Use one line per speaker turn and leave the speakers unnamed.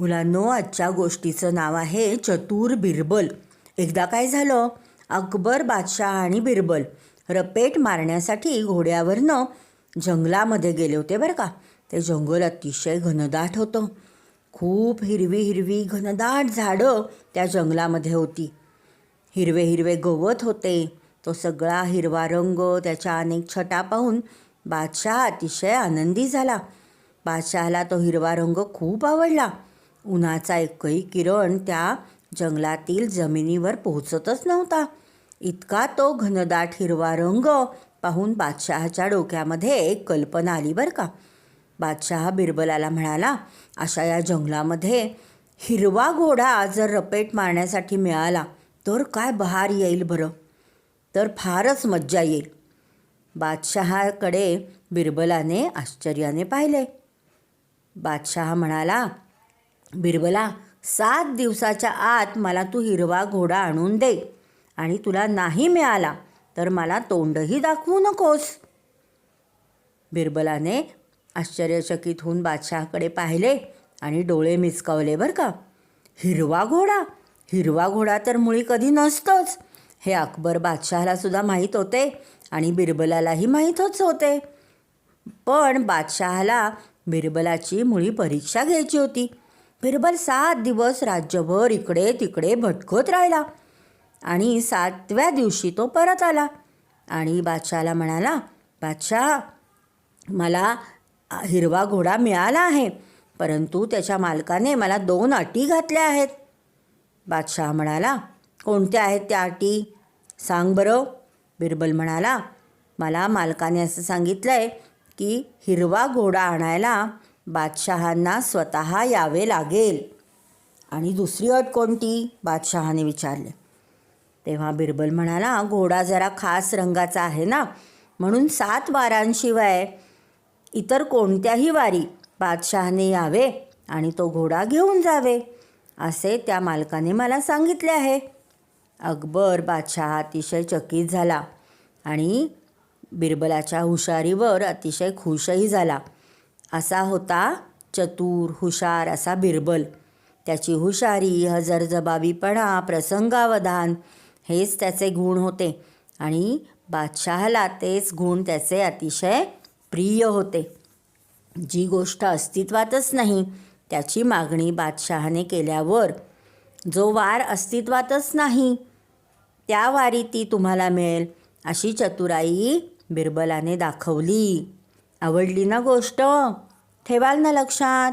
मुलांनो, आजच्या गोष्टीचं नाव आहे चतुर बिरबल. एकदा काय झालं, अकबर बादशाह आणि बिरबल रपेट मारण्यासाठी घोड्यावरनं जंगलामध्ये गेले होते बरं का. ते जंगल अतिशय घनदाट होतं. खूप हिरवी हिरवी घनदाट झाडं त्या जंगलामध्ये होती. हिरवे हिरवे गवत होते. तो सगळा हिरवा रंग, त्याच्या अनेक छटा पाहून बादशाह अतिशय आनंदी झाला. बादशहाला तो हिरवा रंग खूप आवडला. उन्हाचा एकही किरण त्या जंगलातील जमिनीवर पोहोचतच नव्हता. इतका तो घनदाट हिरवा रंग पाहून बादशहाच्या डोक्यामध्ये एक कल्पना आली बरं का. बादशाह बिरबलाला म्हणाला, अशा या जंगलामध्ये हिरवा घोडा जर रपेट मारण्यासाठी मिळाला तर काय बहार येईल बरं, तर फारच मज्जा येईल. बादशहाकडे बिरबलाने आश्चर्याने पाहिले. बादशाह म्हणाला, बिरबला, 7 दिवसाच्या आत मला तू हिरवा घोडा आणून दे, आणि तुला नाही मिळाला तर मला तोंडही दाखवू नकोस. बिरबलाने आश्चर्यचकित होऊन बादशहाकडे पाहिले आणि डोळे मिचकावले बरं का. हिरवा घोडा, हिरवा घोडा तर मुळी कधी नसतोच. हे अकबर बादशहाला सुद्धा माहीत होते आणि बिरबलालाही माहीतच होते. पण बादशहाला बिरबलाची मुळी परीक्षा घ्यायची होती. बिरबल 7 दिवस राज्यभर इकडे तिकडे भटकत राहिला आणि 7व्या दिवशी तो परत आला आणि बादशहाला म्हणाला, बादशाह, मला हिरवा घोडा मिळाला आहे, परंतु त्याच्या मालकाने मला 2 अटी घातल्या आहेत. बादशाह म्हणाला, कोणत्या आहेत त्या अटी, सांग बरं. बिरबल म्हणाला, मला मालकाने असं सांगितलं आहे की हिरवा घोडा आणायला बादशहांना स्वतः यावे लागेल. आणि दुसरी अट कोणती, बादशहाने विचारले. तेव्हा बिरबल म्हणाला, घोडा जरा खास रंगाचा आहे ना, म्हणून 7 वारांशिवाय इतर कोणत्याही वारी बादशहाने यावे आणि तो घोडा घेऊन जावे, असे त्या मालकाने मला सांगितले आहे. अकबर बादशाह अतिशय चकित झाला आणि बिरबलाच्या हुशारीवर अतिशय खुशही झाला. असा होता चतुर हुशार असा बिरबल. त्याची हुशारी, हजरजबाबीपणा, प्रसंगावधान हेच त्याचे गुण होते आणि बादशहाला तेच गुण त्याचे अतिशय प्रिय होते. जी गोष्ट अस्तित्वातच नाही त्याची मागणी बादशहाने केल्यावर जो वार अस्तित्वातच नाही त्या वारी ती तुम्हाला मिळेल, अशी चतुराई बिरबलाने दाखवली. आवडली ना गोष्ट? ठेवाल ना लक्षात?